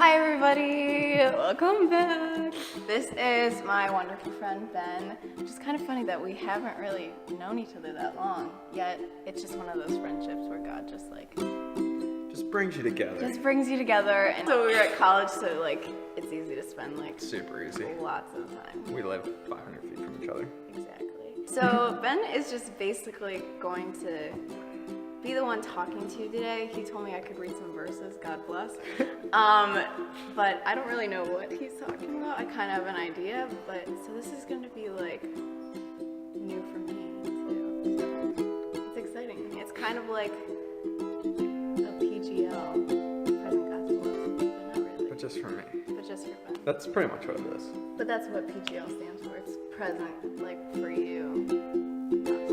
Hi everybody, welcome back. This is my wonderful friend Ben, which is kind of funny that we haven't really known each other that long, yet it's just one of those friendships where God just brings you together. And so we were at college, so it's easy to spend super easy. Lots of time. We live 500 feet from each other. Exactly. So Ben is just basically going to be the one talking to you today. He told me I could read some verses, God bless. But I don't really know what he's talking about. I kind of have an idea, but so this is going to be new for me too. So it's exciting. It's kind of like a PGL, present gospel, but not really. But just for me. But just for Ben. That's pretty much what it is. But that's what PGL stands for. It's present, for you, gospel.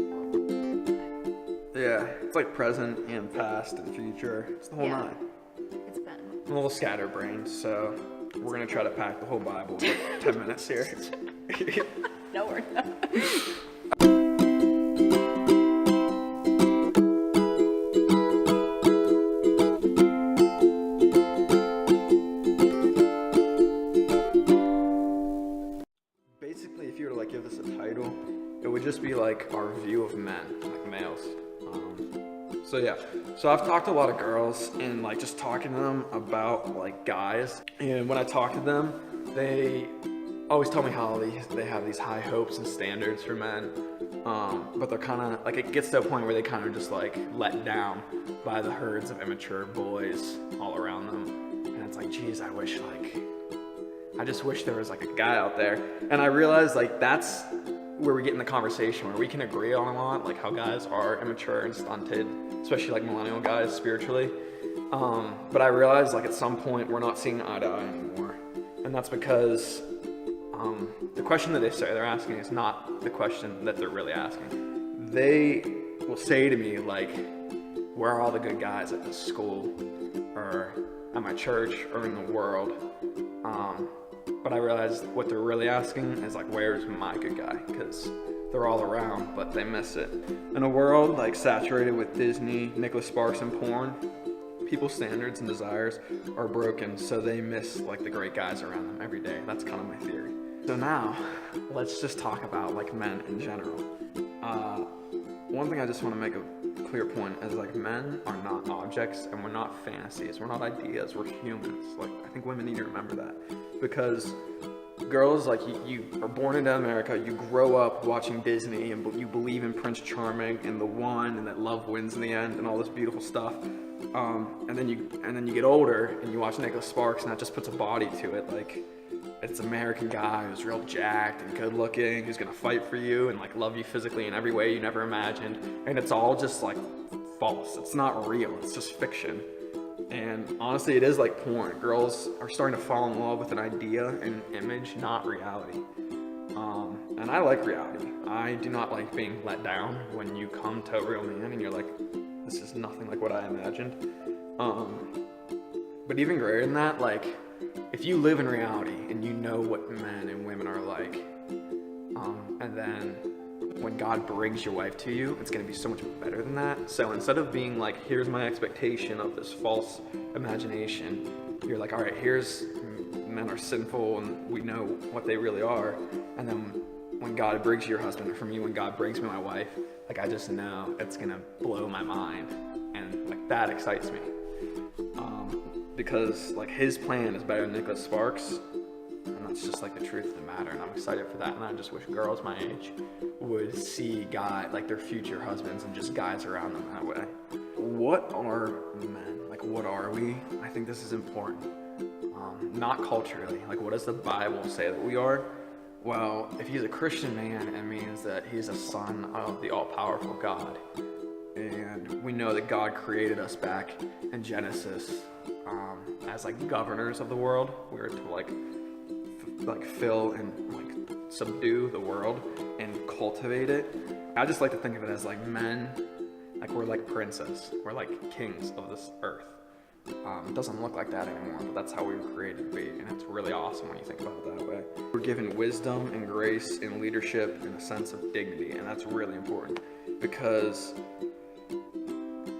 Yeah, it's present and past and future. It's the whole nine. It's Ben. I'm a little scatterbrained, so we're going to try to pack the whole Bible in 10 minutes here. No, we're not. Basically, if you were to give this a title, it would just be our view of men, males. So I've talked to a lot of girls and just talking to them about guys, and when I talk to them, they always tell me how they have these high hopes and standards for men, but they're kind of it gets to a point where they kind of just let down by the herds of immature boys all around them, and it's geez, I just wish there was a guy out there. And I realized that's where we get in the conversation where we can agree on a lot, how guys are immature and stunted, especially millennial guys spiritually. But I realized at some point we're not seeing eye to eye anymore. And that's because the question that they're asking is not the question that they're really asking. They will say to me where are all the good guys at this school or at my church or in the world? But I realized what they're really asking is where's my good guy? Because they're all around, but they miss it. In a world saturated with Disney, Nicholas Sparks, and porn, people's standards and desires are broken, so they miss the great guys around them every day. That's kind of my theory. So now, let's just talk about men in general. One thing I just want to make a clear point is men are not objects, and we're not fantasies, we're not ideas, we're humans. I think women need to remember that, because girls you are born into America, you grow up watching Disney, and you believe in Prince Charming and the one, and that love wins in the end, and all this beautiful stuff. And then you get older and you watch Nicholas Sparks, and that just puts a body to it. It's an American guy who's real jacked and good looking, who's gonna fight for you and love you physically in every way you never imagined. And it's all just false. It's not real. It's just fiction. And honestly, it is like porn. Girls are starting to fall in love with an idea and an image, not reality. And I like reality. I do not like being let down when you come to a real man and you're this is nothing like what I imagined. But even greater than that, if you live in reality and you know what men and women are and then when God brings your wife to you, it's going to be so much better than that. So instead of being here's my expectation of this false imagination, you're all right, here's men are sinful and we know what they really are. And then when God brings you your husband, or for me, when God brings me my wife, I just know it's going to blow my mind. And that excites me. Because his plan is better than Nicholas Sparks, and that's just the truth of the matter, and I'm excited for that. And I just wish girls my age would see their future husbands and just guys around them that way. What are men? What are we? I think this is important. Not culturally. What does the Bible say that we are? Well, if he's a Christian man, it means that he's a son of the all-powerful God. And we know that God created us back in Genesis as governors of the world. We were to fill and subdue the world and cultivate it. I just like to think of it as men, we're princes, we're kings of this earth. It doesn't look like that anymore, but that's how we were created to be, and it's really awesome when you think about it that way. We're given wisdom and grace and leadership and a sense of dignity, and that's really important because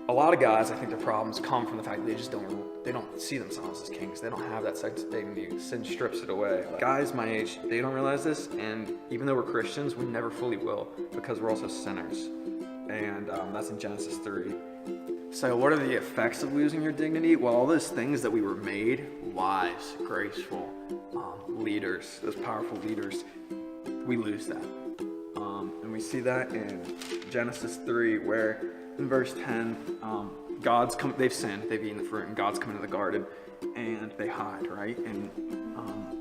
a lot of guys, I think their problems come from the fact that they they don't see themselves as kings. They don't have that sense of dignity. Sin strips it away. Like, guys my age, they don't realize this, and even though we're Christians, we never fully will, because we're also sinners. And that's in Genesis 3. So what are the effects of losing your dignity? Well, all those things that we were made, wise, graceful, leaders, those powerful leaders, we lose that. And we see that in Genesis 3, where in verse 10, they've sinned, they've eaten the fruit, and God's come into the garden, and they hide, right? And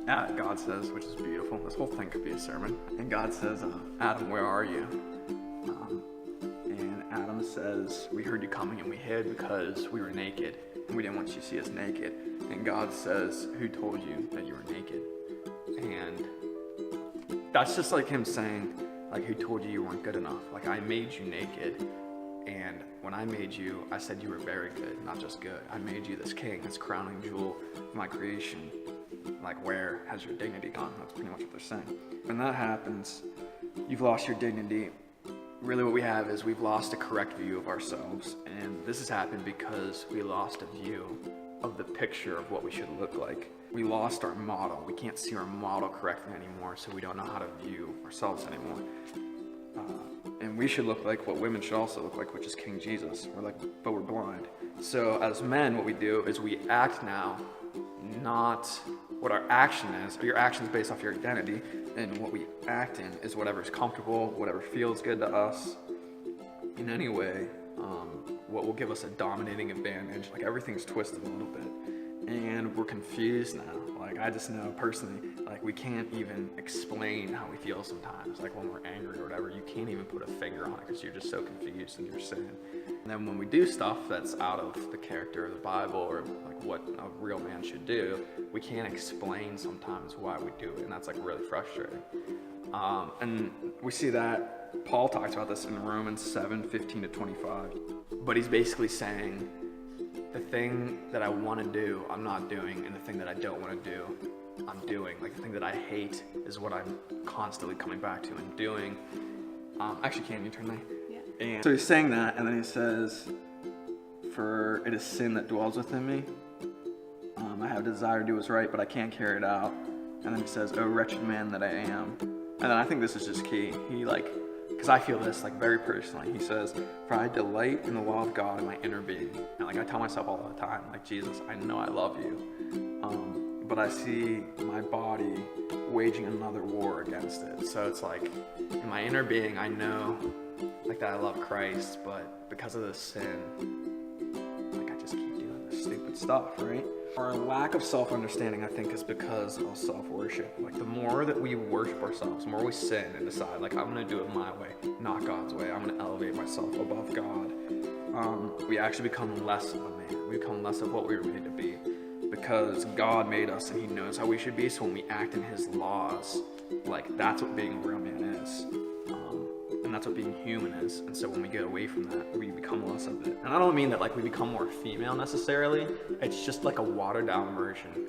God says, which is beautiful, this whole thing could be a sermon, and God says, Adam, where are you? And Adam says, we heard you coming and we hid because we were naked, and we didn't want you to see us naked. And God says, who told you that you were naked? And that's just like him saying, like, who told you weren't good enough? Like, I made you naked, and when I made you, I said you were very good, not just good. I made you this king, this crowning jewel of my creation. Like, where has your dignity gone? That's pretty much what they're saying. When that happens, you've lost your dignity. Really what we have is we've lost a correct view of ourselves, and this has happened because we lost a view of the picture of what we should look like. We lost our model. We can't see our model correctly anymore, so we don't know how to view ourselves anymore. And we should look like what women should also look like, which is King Jesus. But we're blind. So as men, what we do is we act now, not what our action is. Your action is based off your identity, and what we act in is whatever's comfortable, whatever feels good to us. In any way, what will give us a dominating advantage. Like, everything's twisted a little bit, and we're confused now. Like, I just know personally, like, we can't even explain how we feel sometimes. Like, when we're angry or whatever, you can't even put a finger on it because you're just so confused in your sin. And then when we do stuff that's out of the character of the Bible, or like what a real man should do, we can't explain sometimes why we do it, and that's like really frustrating. And we see that Paul talks about this in Romans 7:15-25. But he's basically saying, the thing that I want to do, I'm not doing, and the thing that I don't want to do, I'm doing. Like, the thing that I hate is what I'm constantly coming back to and doing. Actually, can you turn that? Yeah. And so he's saying that, and then he says, for it is sin that dwells within me. I have a desire to do what's right, but I can't carry it out. And then he says, oh, wretched man that I am. And then I think this is just key. He because I feel this very personally. He says, for I delight in the law of God in my inner being. And I tell myself all the time, Jesus, I know I love you. But I see my body waging another war against it. So it's in my inner being, I know that I love Christ, but because of this sin, I just keep doing this stupid stuff, right? Our lack of self-understanding, I think, is because of self-worship. The more that we worship ourselves, the more we sin and decide, I'm going to do it my way, not God's way. I'm going to elevate myself above God. We actually become less of a man. We become less of what we were made to be, because God made us and He knows how we should be. So when we act in His laws, that's what being a real man is. And that's what being human is. And so when we get away from that, we become less of it. And I don't mean that we become more female necessarily. It's just a watered down version.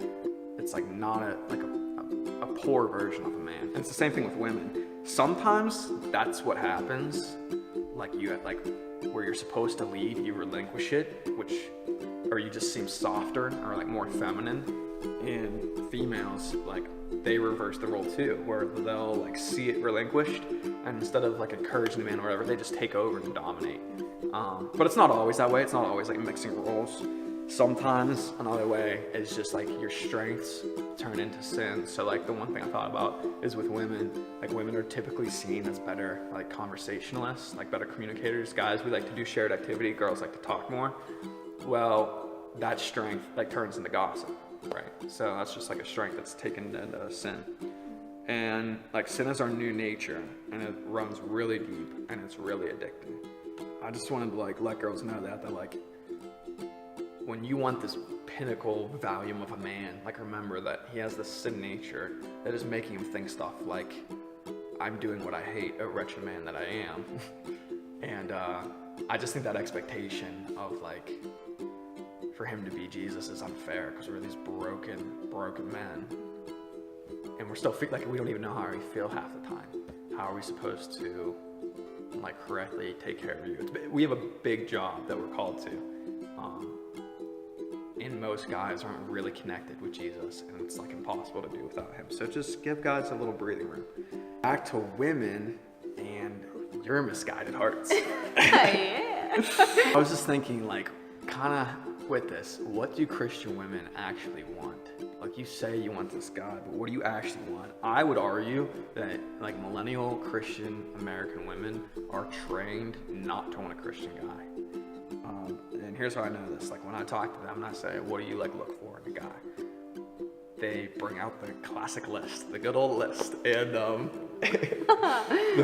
It's not a poor version of a man. And it's the same thing with women. Sometimes that's what happens. Where you're supposed to lead, you relinquish it, or you just seem softer or more feminine. And females, they reverse the role too, where they'll see it relinquished, and instead of encouraging the man or whatever, they just take over and dominate. But it's not always that way. It's not always mixing roles. Sometimes another way is just your strengths turn into sin. So the one thing I thought about is with women. Women are typically seen as better conversationalists, better communicators. Guys, we like to do shared activity. Girls like to talk more. Well, that strength turns into gossip. Right, so that's just a strength that's taken into sin. And sin is our new nature, and it runs really deep, and it's really addicting. I just wanted to let girls know that when you want this pinnacle volume of a man, remember that he has this sin nature that is making him think stuff I'm doing what I hate, a wretched man that I am. And I just think that expectation of for him to be Jesus is unfair, because we're these broken men, and we're still we don't even know how we feel half the time. How are we supposed to correctly take care of you? We have a big job that we're called to, and most guys aren't really connected with Jesus, and it's like impossible to do without him. So just give guys a little breathing room. Back to women and your misguided hearts. Yeah. I was just thinking, like, kind of with this, what do Christian women actually want? Like, you say you want this God, but what do you actually want? I would argue that, like, millennial Christian American women are trained not to want a Christian guy. And here's how I know this. Like, when I talk to them and I say, what do you, like, look for in a guy? They bring out the classic list, the good old list. And,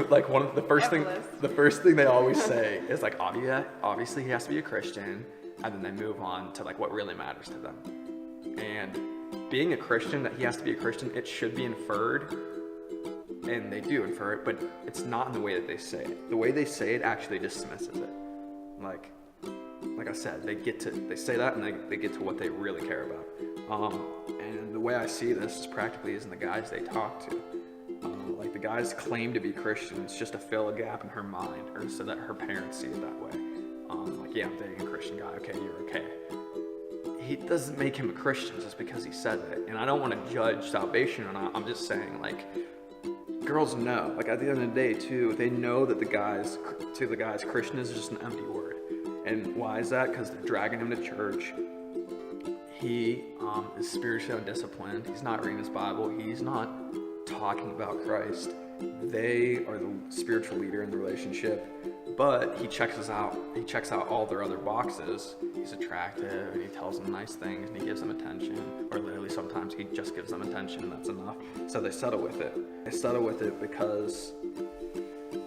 like, one of the first thing they always say is, like, obviously he has to be a Christian. And then they move on to, like, what really matters to them. And being a Christian, that he has to be a Christian, it should be inferred, and they do infer it, but it's not in the way that they say it. The way they say it actually dismisses it. Like I said, they say that, and they get to what they really care about. And the way I see this is practically as in the guys they talk to. Like, the guys claim to be Christians just to fill a gap in her mind, or so that her parents see it that way. Like, yeah, I'm dating a Christian guy. Okay, you're okay. He doesn't make him a Christian just because he said it. And I don't want to judge salvation or not. I'm just saying, like, girls know. Like, at the end of the day, too, they know that to the guys, Christian is just an empty word. And why is that? Because they're dragging him to church. He is spiritually undisciplined. He's not reading his Bible. He's not talking about Christ. They are the spiritual leader in the relationship, but he checks out all their other boxes. He's attractive, and he tells them nice things, and he gives them attention, or literally sometimes he just gives them attention, and that's enough. So they settle with it. They settle with it because,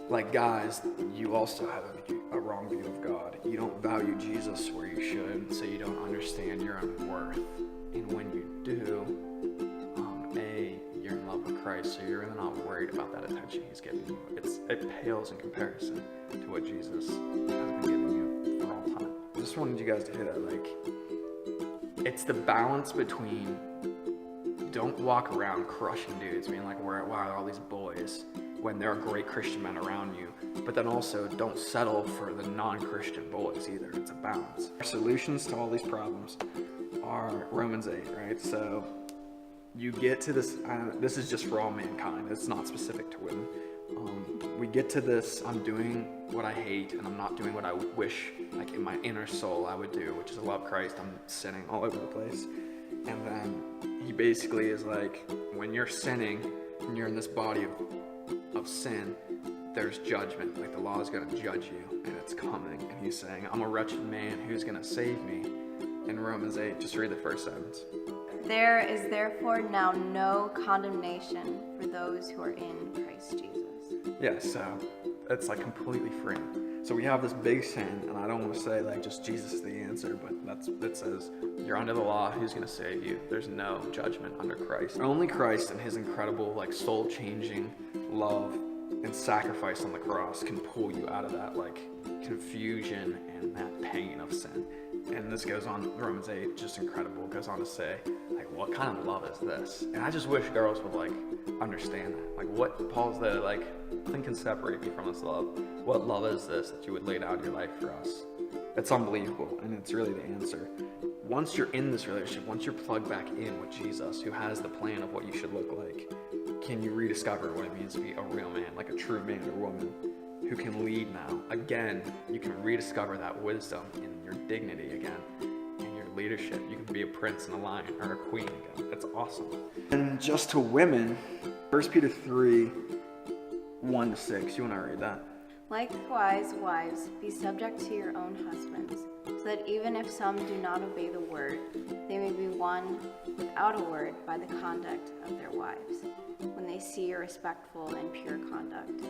like, guys, you also have a wrong view of God. You don't value Jesus where you should, so you don't understand your own worth. And when you do, you're in love with Christ, so you're really not worried about that attention he's giving you. It pales in comparison to what Jesus has been giving you for all time. I just wanted you guys to hear that. Like, it's the balance between, don't walk around crushing dudes, being like, wow, there are all these boys, when there are great Christian men around you. But then also, don't settle for the non-Christian boys either. It's a balance. Our solutions to all these problems are Romans 8, right? So you get to this, this is just for all mankind, it's not specific to women. We get to this, I'm doing what I hate, and I'm not doing what I wish, like, in my inner soul I would do, which is love Christ. I'm sinning all over the place. And then he basically is like, when you're sinning, and you're in this body of sin, there's judgment. Like, the law is going to judge you, and it's coming. And he's saying, I'm a wretched man, who's going to save me? In Romans 8, just read the first sentence. There is therefore now no condemnation for those who are in Christ Jesus. Yeah, so it's, like, completely free. So we have this big sin, and I don't want to say, like, just Jesus is the answer, but it says, you're under the law, who's going to save you? There's no judgment under Christ. Only Christ and his incredible, like, soul-changing love and sacrifice on the cross can pull you out of that, like, confusion and that pain of sin. And this goes on, Romans 8, just incredible. It goes on to say, like, what kind of love is this? And I just wish girls would, like, understand that. Like, what Paul's there, like, nothing can separate me from this love. What love is this that you would lay down your life for us? It's unbelievable, and it's really the answer. Once you're in this relationship, once you're plugged back in with Jesus, who has the plan of what you should look like, can you rediscover what it means to be a real man, like a true man or woman who can lead now? Again, you can rediscover that wisdom in your dignity again, in your leadership. You can be a prince and a lion, or a queen again. That's awesome. And just to women, 1 Peter 3, 1-6. You want to read that? Likewise, wives, be subject to your own husbands, so that even if some do not obey the word, they may be won without a word by the conduct of their wives, when they see your respectful and pure conduct.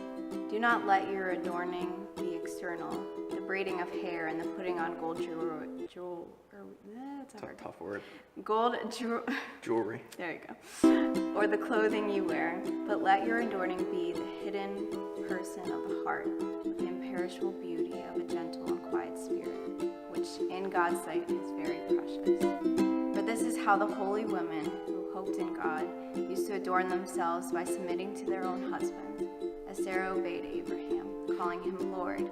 Do not let your adorning be external, the braiding of hair and the putting on gold It's a tough word. Jewelry. There you go. Or the clothing you wear, but let your adorning be the hidden person of the heart, with the imperishable beauty of a gentle and quiet spirit, which in God's sight is very precious. For this is how the holy women who hoped in God used to adorn themselves by submitting to their own husbands, as Sarah obeyed Abraham, calling him Lord.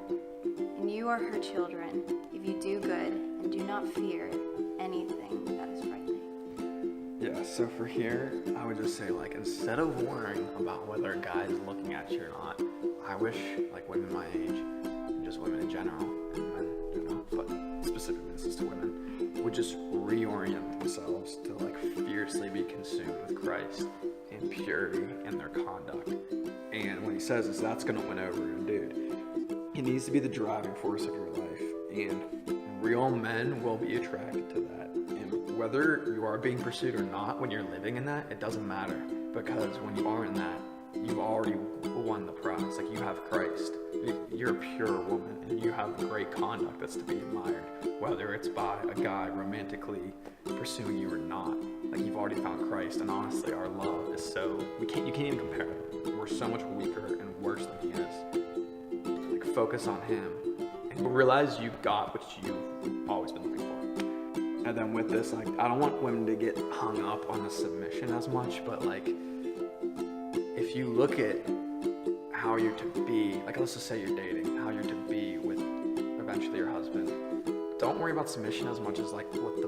And you are her children, if you do good and do not fear, anything that is frightening. Yeah, so for here, I would just say, like, instead of worrying about whether a guy is looking at you or not, I wish, like, women my age, and just women in general, and men in general, but specifically this is to women, would just reorient themselves to, like, fiercely be consumed with Christ and purity in their conduct. And what he says is that's going to win over a dude. It needs to be the driving force of your life, and real men will be attracted to that. And whether you are being pursued or not, when you're living in that, it doesn't matter, because when you are in that, you've already won the prize. Like, you have Christ. You're a pure woman, and you have great conduct that's to be admired, whether it's by a guy romantically pursuing you or not. Like, you've already found Christ, and honestly, our love is so, you can't even compare them. We're so much weaker and worse than he is. Like, focus on him, and realize you've got what you've always been looking for. And then with this, like, I don't want women to get hung up on the submission as much, but like, if you look at how you're to be, like, let's just say you're dating, how you're to be with eventually your husband, don't worry about submission as much as like what the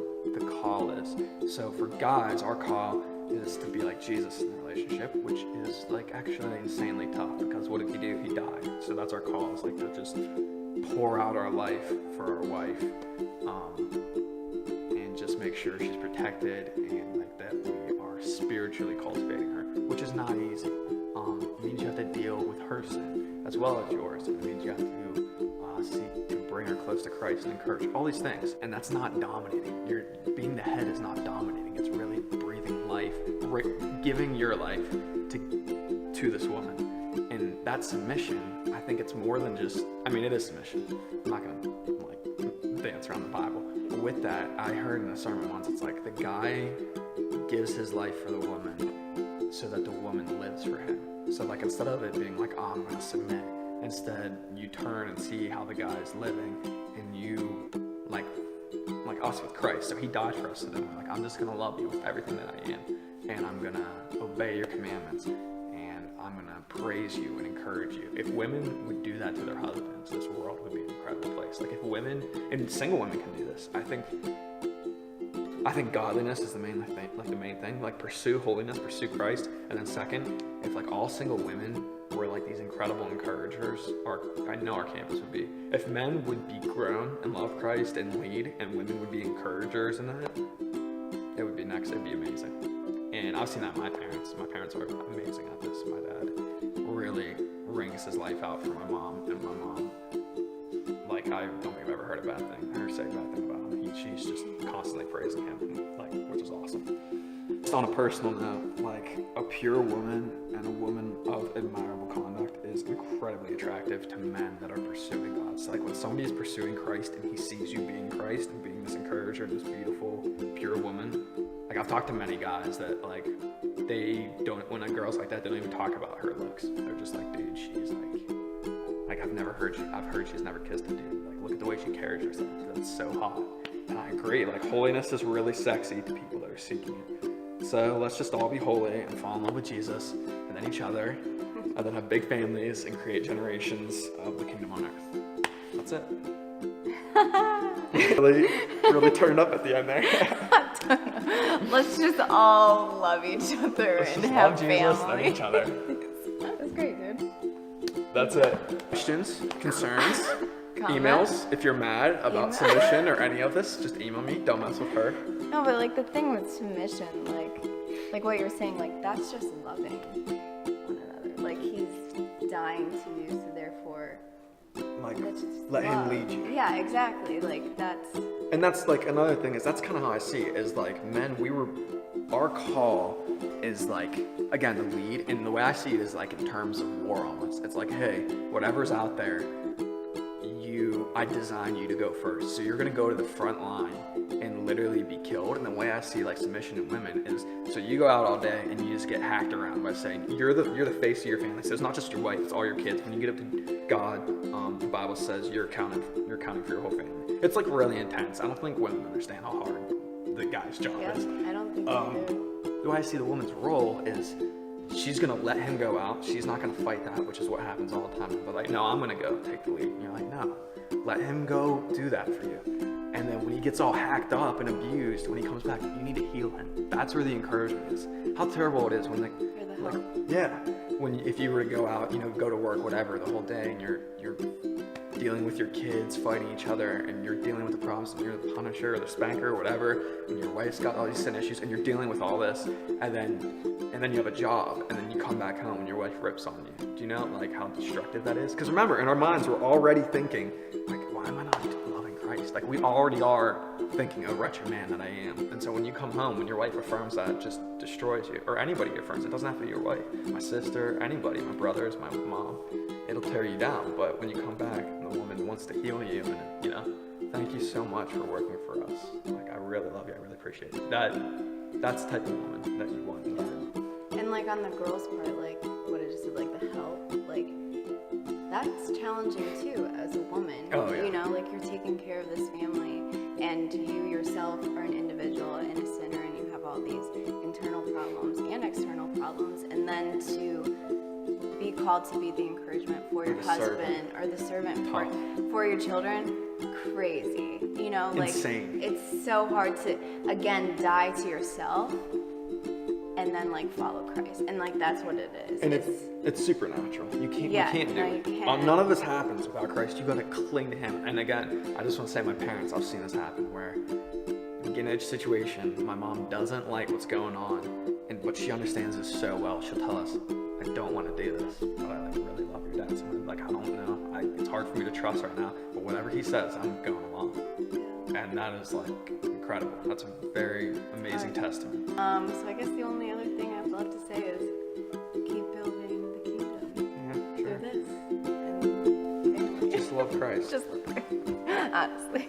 call is. So for guys, our call is to be like Jesus in the relationship, which is like actually insanely tough, because what did he do? He died. So that's our call, is like to just pour out our life for our wife, and just make sure she's protected, and like that we are spiritually cultivating her, which is not easy. It means you have to deal with her sin as well as yours. It means you have to seek to bring her close to Christ and encourage all these things. And that's not dominating. Being the head is not dominating. It's really breathing life, giving your life to this woman. And that submission, I think it's more than just, I mean, it is submission. I'm not going to like dance around the Bible. But with that, I heard in a sermon once, it's like the guy gives his life for the woman so that the woman lives for him. So like, instead of it being like, oh, I'm going to submit, instead you turn and see how the guy's living, and you like us with Christ. So he died for us, so then like, I'm just going to love you with everything that I am, and I'm going to obey your commandments, and I'm going to praise you and encourage you. If women would do that to their husbands, this world would be an incredible place. Like, if women, and single women can do this, I think godliness is the main thing. Like, pursue holiness, pursue Christ. And then second, if like all single women were like these incredible encouragers, I know our campus would be. If men would be grown and love Christ and lead, and women would be encouragers in that, it would be amazing. And I've seen that in my parents. My parents are amazing at this. My dad really wrings his life out for my mom, and my mom, like, I don't think I've ever heard a bad thing, or say a bad thing about him. She's just constantly praising him, like, which is awesome. Just on a personal note, like, a pure woman and a woman of admirable conduct is incredibly attractive to men that are pursuing God. So like, when somebody is pursuing Christ and he sees you being Christ and being this encourager, this beautiful, pure woman, like, I've talked to many guys that like, they don't, when a girl's like that, they don't even talk about her looks. They're just like, dude, she's like I've heard she's never kissed a dude. Like, look at the way she carries herself. That's so hot. And I agree, like, holiness is really sexy to people that are seeking it. So let's just all be holy and fall in love with Jesus, and then each other, and then have big families and create generations of the kingdom on earth. That's it. really turned up at the end there. Let's just all love each other and have love family. Jesus and each other. That's great, dude. That's it. Questions, concerns, Comments? emails. If you're mad about submission or any of this, just email me. Don't mess with her. No, but like, the thing with submission, like what you're saying, like, that's just loving one another. Like, he's dying to you, so therefore, Like, that's just let love. him lead you. Yeah, exactly. Like, that's. And that's like another thing, is that's kind of how I see it, is like, men, our call is like, again, the lead, and the way I see it is like in terms of war almost. It's like, hey, whatever's out there, I design you to go first. So you're gonna go to the front line and literally be killed. And the way I see like submission in women is, so you go out all day and you just get hacked around by saying you're the face of your family. So it's not just your wife, it's all your kids. When you get up to God, the Bible says you're counting for your whole family. It's like really intense. I don't think women understand how hard the guy's job is. I don't think they do. The way I see the woman's role is, she's gonna let him go out. She's not gonna fight that, which is what happens all the time. But like, no, I'm gonna go take the lead. And you're like, no, let him go do that for you. And then when he gets all hacked up and abused, when he comes back, you need to heal him. That's where the encouragement is. How terrible it is when if you were to go out, go to work, whatever, the whole day, and you're dealing with your kids fighting each other, and you're dealing with the problems, and you're the punisher or the spanker or whatever, and your wife's got all these sin issues, and you're dealing with all this, and then you have a job, and then you come back home and your wife rips on you. Do you know how destructive that is? Because remember, in our minds, we're already thinking, why am I not loving Christ? We already are thinking, oh, wretched man that I am. And so when you come home, when your wife affirms that, it just destroys you. Or anybody affirms it. Doesn't have to be your wife. My sister, anybody, my brothers, my mom. It'll tear you down. But when you come back and the woman wants to heal you, and thank you so much for working for us. I really love you. I really appreciate it. That's the type of woman that you want. And on the girls' part, what it just said, the help, that's challenging too as a woman. Oh, yeah. You're taking care of this family, and you yourself are an individual and a sinner, and you have all these internal problems and external problems, and then to be called to be the encouragement for your husband or the servant for your children, crazy. Insane. It's so hard to again die to yourself and then follow Christ, and that's what it is. And it's supernatural. You can't do it. None of this happens without Christ. You gotta cling to Him. And again, I just want to say, my parents, I've seen this happen where you get in a situation, my mom doesn't like what's going on, but she understands this so well. She'll tell us, I don't want to do this, but I really love your dad. So I'm I don't know. It's hard for me to trust right now, but whatever he says, I'm going along. And that is incredible. That's a very amazing testament. So I guess the only other thing I'd love to say is keep building the kingdom through this. And just love Christ. Just love Christ. Honestly.